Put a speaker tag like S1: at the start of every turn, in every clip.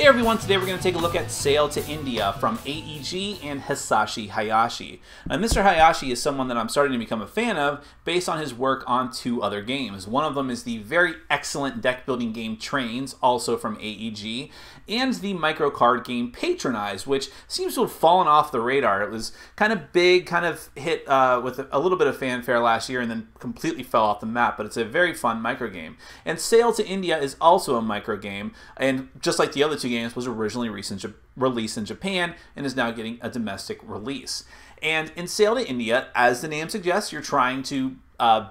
S1: Hey everyone, today we're going to take a look at Sail to India from AEG and Hisashi Hayashi. Now, Mr. Hayashi is someone that I'm starting to become a fan of based on his work on two other games. One of them is the very excellent deck building game Trains, also from AEG, and the micro card game Patronize, which seems to have fallen off the radar. It was kind of big, kind of hit with a little bit of fanfare last year and then completely fell off the map, but it's a very fun micro game. And Sail to India is also a micro game, and just like the other two games, was originally released in Japan and is now getting a domestic release. And in Sail to India, as the name suggests, you're trying to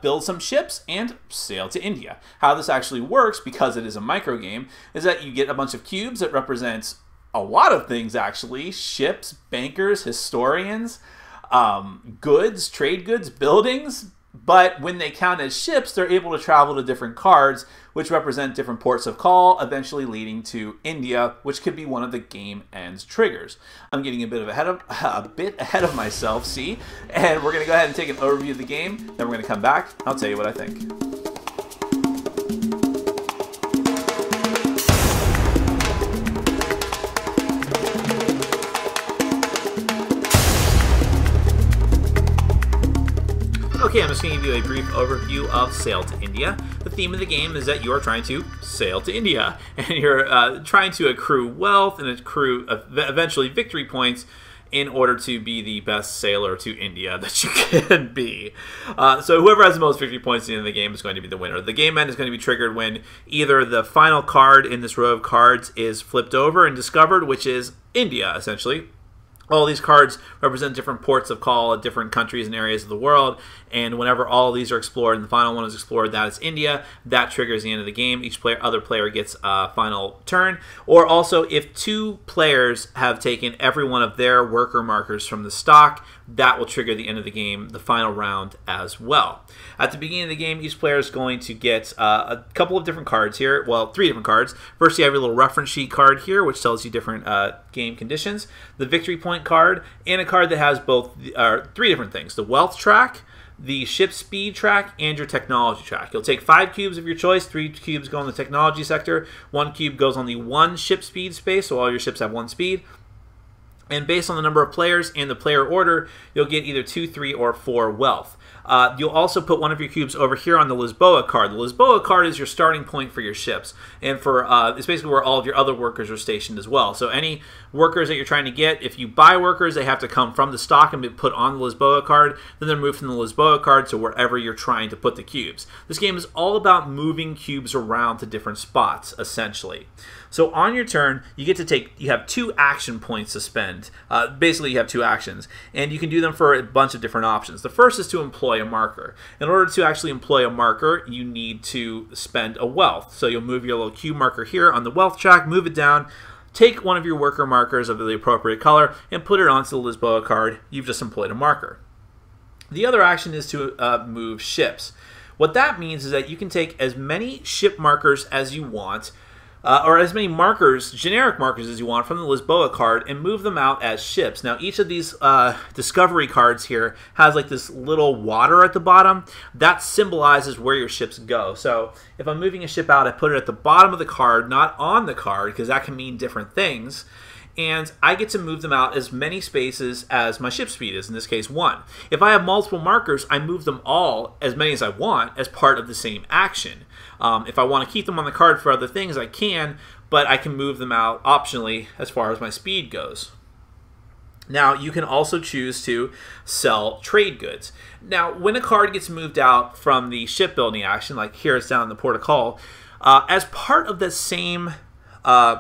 S1: build some ships and sail to India. How this actually works, because it is a micro game, is that you get a bunch of cubes that represents a lot of things actually: ships, bankers, historians, goods, trade goods, buildings. But when they count as ships, they're able to travel to different cards, which represent different ports of call, eventually leading to India, which could be one of the game end's triggers. I'm getting a bit ahead of myself, see? And we're going to go ahead and take an overview of the game, then we're going to come back, and I'll tell you what I think. Okay, I'm just going to give you a brief overview of Sail to India. The theme of the game is that you're trying to sail to India, and you're trying to accrue wealth and accrue eventually victory points in order to be the best sailor to India that you can be. So whoever has the most victory points at the end of the game is going to be the winner. The game end is going to be triggered when either the final card in this row of cards is flipped over and discovered, which is India, essentially. All these cards represent different ports of call at different countries and areas of the world, and whenever all of these are explored and the final one is explored, that is India. That triggers the end of the game. Each other player gets a final turn. Or also, if two players have taken every one of their worker markers from the stock, that will trigger the end of the game, the final round as well. At the beginning of the game, each player is going to get a couple of different cards here. Well, 3 different cards. First, you have your little reference sheet card here, which tells you different game conditions. The victory point card, and a card that has both 3 different things: the wealth track, the ship speed track, and your technology track. You'll take 5 cubes of your choice. 3 cubes go in the technology sector. 1 cube goes on the 1 ship speed space, so all your ships have 1 speed. And based on the number of players and the player order, you'll get either 2, 3, or 4 wealth. You'll also put one of your cubes over here on the Lisboa card. The Lisboa card is your starting point for your ships, and for it's basically where all of your other workers are stationed as well. So any workers that you're trying to get, if you buy workers, they have to come from the stock and be put on the Lisboa card. Then they're moved from the Lisboa card to wherever you're trying to put the cubes. This game is all about moving cubes around to different spots, essentially. So on your turn, you have 2 action points to spend. Basically, you have 2 actions, and you can do them for a bunch of different options. The first is to employ a marker. In order to actually employ a marker, you need to spend a wealth. So you'll move your little cube marker here on the wealth track, move it down, take one of your worker markers of the appropriate color, and put it onto the Lisboa card. You've just employed a marker. The other action is to move ships. What that means is that you can take as many ship markers as you want, or as many markers, generic markers as you want from the Lisboa card, and move them out as ships. Now, each of these discovery cards here has like this little water at the bottom. That symbolizes where your ships go. So if I'm moving a ship out, I put it at the bottom of the card, not on the card, because that can mean different things. And I get to move them out as many spaces as my ship speed is, in this case 1. If I have multiple markers, I move them all, as many as I want, as part of the same action. If I want to keep them on the card for other things, I can, but I can move them out optionally as far as my speed goes. Now, you can also choose to sell trade goods. Now, when a card gets moved out from the shipbuilding action, like here it's down in the port of call, as part of the same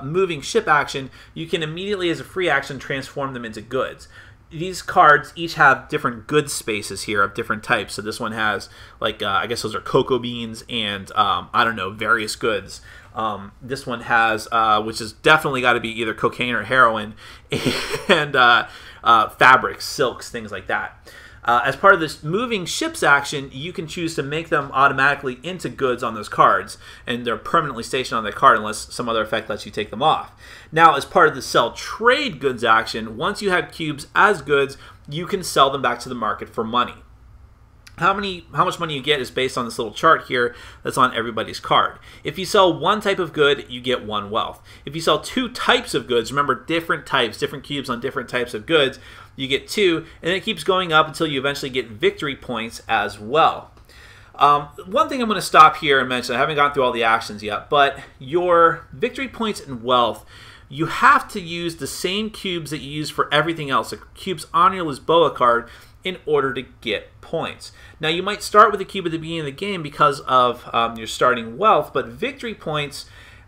S1: moving ship action, you can immediately, as a free action, transform them into goods. These cards each have different goods spaces here of different types. So this one has, like, I guess those are cocoa beans and, I don't know, various goods. This one has, which has definitely got to be either cocaine or heroin, and fabrics, silks, things like that. As part of this moving ships action, you can choose to make them automatically into goods on those cards, and they're permanently stationed on that card unless some other effect lets you take them off. Now, as part of the sell trade goods action, once you have cubes as goods, you can sell them back to the market for money. how much money you get is based on this little chart here that's on everybody's card. If you sell one type of good, you get 1 wealth. If you sell 2 types of goods, remember different types, different cubes on different types of goods, you get 2, and it keeps going up until you eventually get victory points as well. One thing I'm going to stop here and mention, I haven't gone through all the actions yet, but your victory points and wealth, you have to use the same cubes that you use for everything else, the cubes on your Lisboa card, in order to get points. Now, you might start with a cube at the beginning of the game because of your starting wealth, but victory points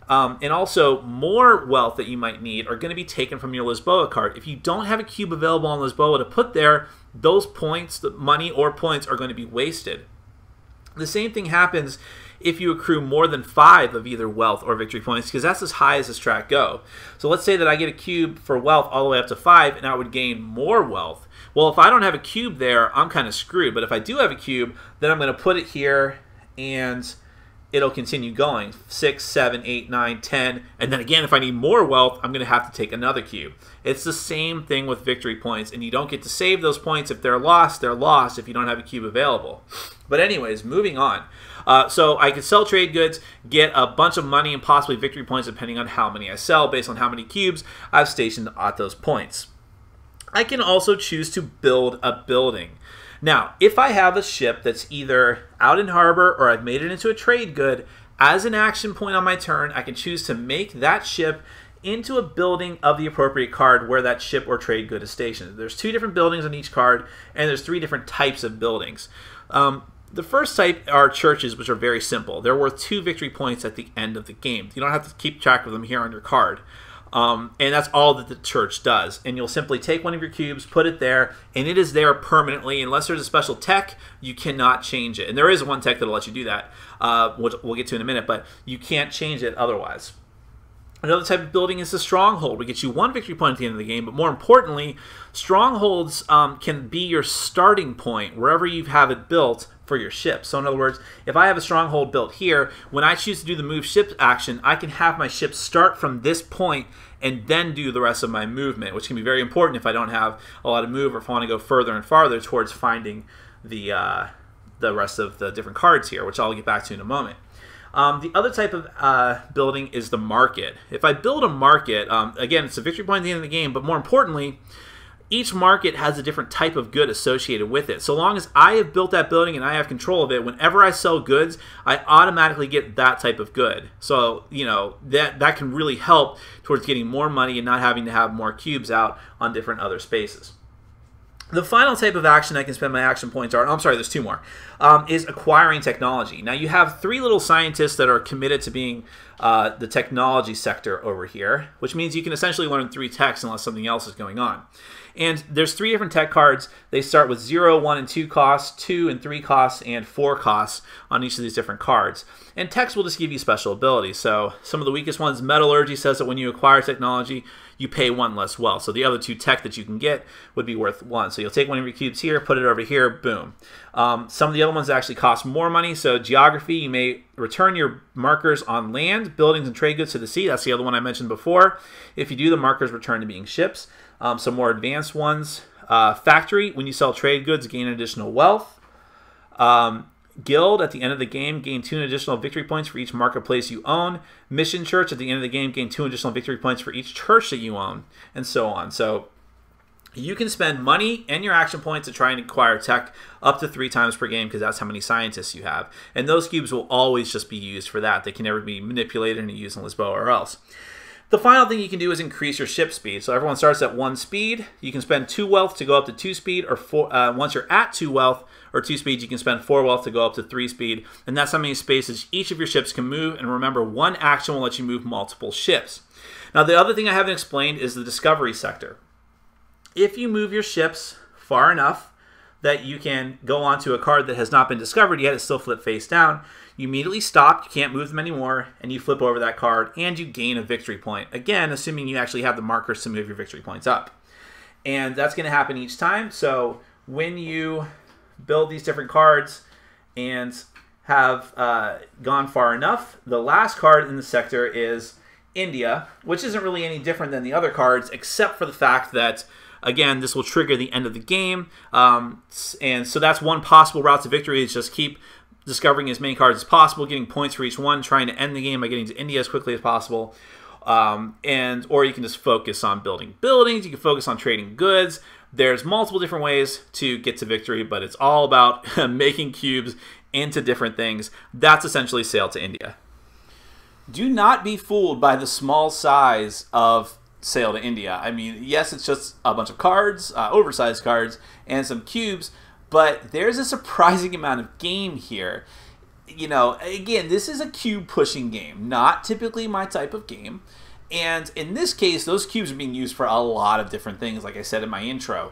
S1: and also more wealth that you might need are going to be taken from your Lisboa card. If you don't have a cube available on Lisboa to put there, those points, the money or points, are going to be wasted. The same thing happens if you accrue more than 5 of either wealth or victory points, because that's as high as this track go. So let's say that I get a cube for wealth all the way up to 5, and I would gain more wealth. Well, if I don't have a cube there, I'm kind of screwed. But if I do have a cube, then I'm going to put it here, and it'll continue going. 6, 7, 8, 9, 10. And then again, if I need more wealth, I'm going to have to take another cube. It's the same thing with victory points, and you don't get to save those points. If they're lost if you don't have a cube available. But anyways, moving on. So I could sell trade goods, get a bunch of money and possibly victory points depending on how many I sell based on how many cubes I've stationed at those points. I can also choose to build a building. Now, if I have a ship that's either out in harbor or I've made it into a trade good, as an action point on my turn, I can choose to make that ship into a building of the appropriate card where that ship or trade good is stationed. There's 2 different buildings on each card, and there's 3 different types of buildings. The first type are churches, which are very simple. They're worth 2 victory points at the end of the game. You don't have to keep track of them here on your card. And that's all that the church does. And you'll simply take one of your cubes, put it there, and it is there permanently. Unless there's a special tech, you cannot change it. And there is one tech that'll let you do that, which we'll get to in a minute, but you can't change it otherwise. Another type of building is a stronghold. We get you 1 victory point at the end of the game, but more importantly, strongholds can be your starting point wherever you have it built for your ship. So in other words, if I have a stronghold built here, when I choose to do the move ship action, I can have my ship start from this point and then do the rest of my movement, which can be very important if I don't have a lot of move or if I want to go further and farther towards finding the rest of the different cards here, which I'll get back to in a moment. The other type of building is the market. If I build a market, again, it's a victory point at the end of the game, but more importantly, each market has a different type of good associated with it. So long as I have built that building and I have control of it, whenever I sell goods, I automatically get that type of good. So, you know, that can really help towards getting more money and not having to have more cubes out on different other spaces. The final type of action I can spend my action points on, I'm sorry, there's 2 more, is acquiring technology. Now you have 3 little scientists that are committed to being the technology sector over here, which means you can essentially learn 3 techs unless something else is going on. And there's 3 different tech cards. They start with 0, 1, and 2 costs, 2 and 3 costs, and 4 costs on each of these different cards. And techs will just give you special abilities. So some of the weakest ones, Metallurgy says that when you acquire technology, you pay 1 less wealth. So the other 2 tech that you can get would be worth 1. So you'll take one of your cubes here, put it over here, boom. Some of the other ones actually cost more money. So Geography, you may return your markers on land, buildings, and trade goods to the sea. That's the other one I mentioned before. If you do, the markers return to being ships. Some more advanced ones. Factory, when you sell trade goods, gain additional wealth. Guild, at the end of the game, gain 2 additional victory points for each marketplace you own. Mission Church, at the end of the game, gain 2 additional victory points for each church that you own, and so on. So you can spend money and your action points to try and acquire tech up to 3 times per game because that's how many scientists you have. And those cubes will always just be used for that. They can never be manipulated and used in Lisboa or else. The final thing you can do is increase your ship speed. So everyone starts at 1 speed. You can spend 2 wealth to go up to 2 speed, or once you're at 2 wealth or 2 speed, you can spend 4 wealth to go up to 3 speed. And that's how many spaces each of your ships can move. And remember, 1 action will let you move multiple ships. Now, the other thing I haven't explained is the discovery sector. If you move your ships far enough that you can go onto a card that has not been discovered yet, it's still flipped face down, you immediately stop, you can't move them anymore, and you flip over that card, and you gain a victory point. Again, assuming you actually have the markers to move your victory points up. And that's going to happen each time. So when you build these different cards and have gone far enough, the last card in the sector is India, which isn't really any different than the other cards, except for the fact that Again, this will trigger the end of the game, and so that's one possible route to victory, is just keep discovering as many cards as possible, getting points for each one, trying to end the game by getting to India as quickly as possible. Or you can just focus on building buildings, you can focus on trading goods. There's multiple different ways to get to victory, but it's all about making cubes into different things. That's essentially Sail to India. Do not be fooled by the small size of Sail to India. I mean, yes, it's just a bunch of cards, oversized cards, and some cubes, but there's a surprising amount of game here. You know, again, this is a cube pushing game, not typically my type of game. And in this case, those cubes are being used for a lot of different things. Like I said in my intro,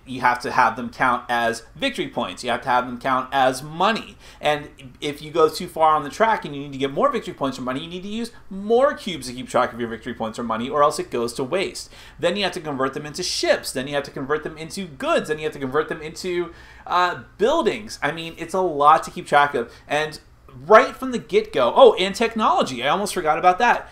S1: you have to have them count as victory points. You have to have them count as money. And if you go too far on the track and you need to get more victory points or money, you need to use more cubes to keep track of your victory points or money, or else it goes to waste. Then you have to convert them into ships. Then you have to convert them into goods. Then you have to convert them into buildings. I mean, it's a lot to keep track of. And right from the get-go, oh, and technology. I almost forgot about that.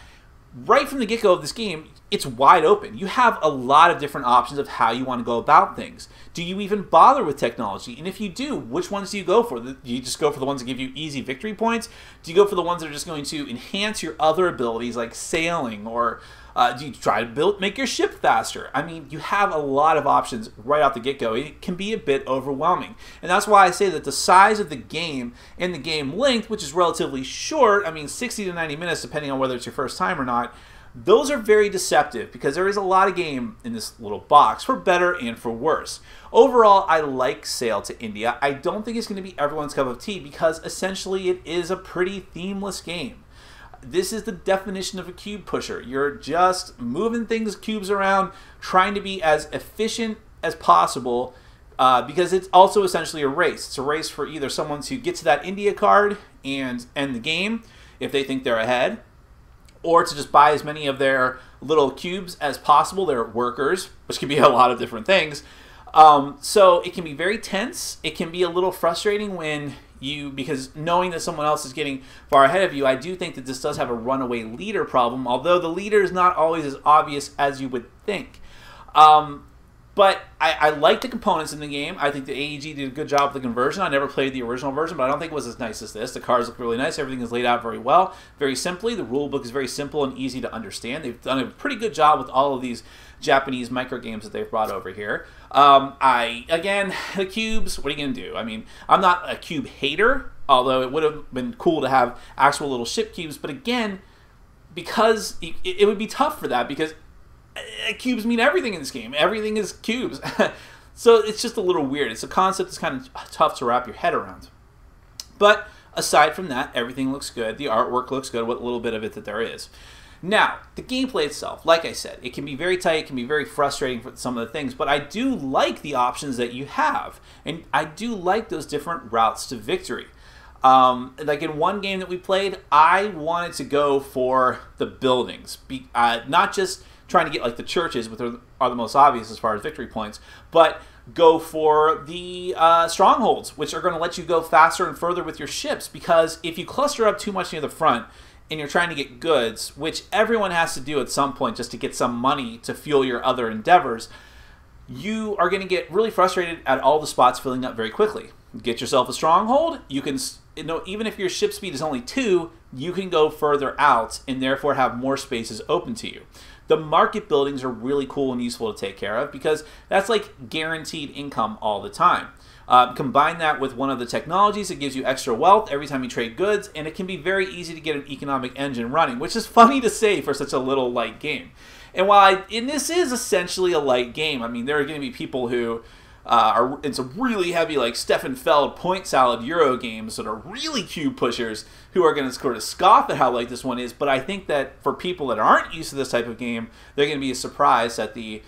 S1: Right from the get-go of this game, it's wide open. You have a lot of different options of how you want to go about things. Do you even bother with technology? And if you do, which ones do you go for? Do you just go for the ones that give you easy victory points? Do you go for the ones that are just going to enhance your other abilities like sailing? Or do you try to make your ship faster? I mean, you have a lot of options right out the get-go. It can be a bit overwhelming. And that's why I say that the size of the game and the game length, which is relatively short, I mean 60 to 90 minutes depending on whether it's your first time or not, those are very deceptive because there is a lot of game in this little box, for better and for worse. Overall, I like Sail to India. I don't think it's going to be everyone's cup of tea because essentially it is a pretty themeless game. This is the definition of a cube pusher. You're just moving cubes around, trying to be as efficient as possible because it's also essentially a race. It's a race for either someone to get to that India card and end the game if they think they're ahead, or to just buy as many of their little cubes as possible. They're workers, which can be a lot of different things. So it can be very tense. It can be a little frustrating because knowing that someone else is getting far ahead of you. I do think that this does have a runaway leader problem, although the leader is not always as obvious as you would think. But I like the components in the game. I think the AEG did a good job with the conversion. I never played the original version, but I don't think it was as nice as this. The cards look really nice. Everything is laid out very well, very simply. The rule book is very simple and easy to understand. They've done a pretty good job with all of these Japanese micro games that they've brought over here. Again, the cubes, what are you going to do? I mean, I'm not a cube hater, although it would have been cool to have actual little ship cubes. But again, because it would be tough for that because cubes mean everything in this game. Everything is cubes. So it's just a little weird. It's a concept that's kind of tough to wrap your head around. But aside from that, everything looks good. The artwork looks good, what little bit of it that there is. Now, the gameplay itself, like I said, it can be very tight, it can be very frustrating for some of the things, but I do like the options that you have. And I do like those different routes to victory. Like in one game that we played, I wanted to go for the buildings. Not just trying to get like the churches, which are the most obvious as far as victory points, but go for the strongholds, which are going to let you go faster and further with your ships, because if you cluster up too much near the front and you're trying to get goods, which everyone has to do at some point just to get some money to fuel your other endeavors, you are going to get really frustrated at all the spots filling up very quickly. Get yourself a stronghold, you can, even if your ship speed is only 2, you can go further out and therefore have more spaces open to you. The market buildings are really cool and useful to take care of because that's like guaranteed income all the time. Combine that with one of the technologies that gives you extra wealth every time you trade goods, and it can be very easy to get an economic engine running, which is funny to say for such a little light game. And while this is essentially a light game, I mean, there are going to be people who are in some really heavy, like Stefan Feld point salad Euro games that are really cube pushers who are going to sort of scoff at how light this one is. But I think that for people that aren't used to this type of game, they're going to be surprised at the,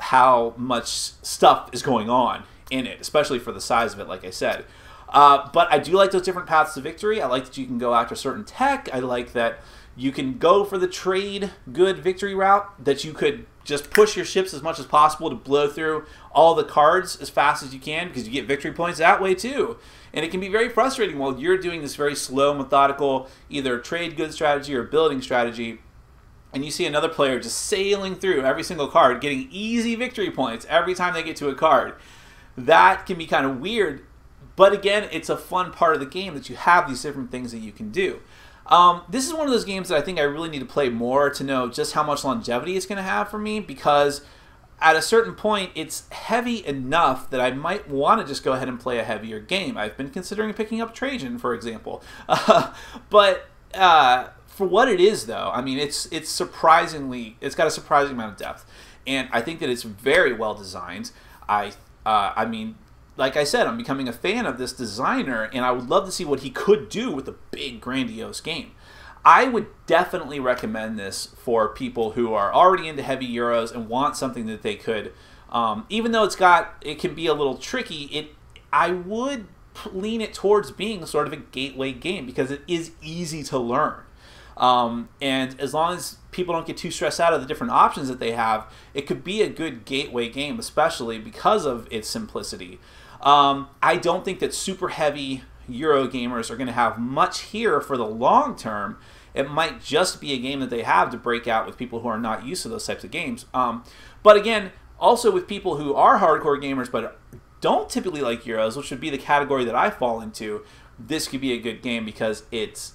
S1: how much stuff is going on in it, especially for the size of it, like I said. But I do like those different paths to victory. I like that you can go after certain tech. I like that you can go for the trade good victory route, that you could just push your ships as much as possible to blow through all the cards as fast as you can, because you get victory points that way too. And it can be very frustrating while you're doing this very slow, methodical, either trade good strategy or building strategy. and you see another player just sailing through every single card, getting easy victory points every time they get to a card, that can be kind of weird. But again, it's a fun part of the game that you have these different things that you can do. This is one of those games that I think I really need to play more to know just how much longevity it's going to have for me, because at a certain point, it's heavy enough that I might want to just go ahead and play a heavier game. I've been considering picking up Trajan, for example. But for what it is, though, I mean, it's got a surprising amount of depth. And I think that it's very well designed. I mean, like I said, I'm becoming a fan of this designer, and I would love to see what he could do with a big, grandiose game. I would definitely recommend this for people who are already into heavy Euros and want something that they could, even though it can be a little tricky, I would lean it towards being sort of a gateway game because it is easy to learn. And as long as people don't get too stressed out of the different options that they have, it could be a good gateway game, especially because of its simplicity. I don't think that super heavy Euro gamers are going to have much here for the long term. It might just be a game that they have to break out with people who are not used to those types of games. But again, also with people who are hardcore gamers but don't typically like Euros, which would be the category that I fall into, this could be a good game because it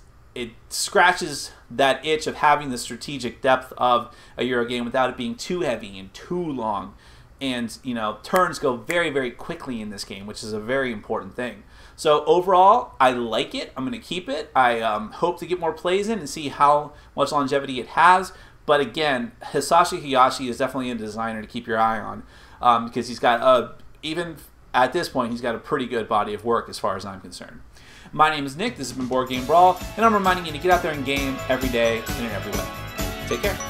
S1: scratches that itch of having the strategic depth of a Euro game without it being too heavy and too long. And, you know, turns go very, very quickly in this game, which is a very important thing. So overall, I like it. I'm going to keep it. I hope to get more plays in and see how much longevity it has. But again, Hisashi Hayashi is definitely a designer to keep your eye on because he's got, even at this point, he's got a pretty good body of work as far as I'm concerned. My name is Nick. This has been Board Game Brawl, and I'm reminding you to get out there and game every day and in every way. Take care.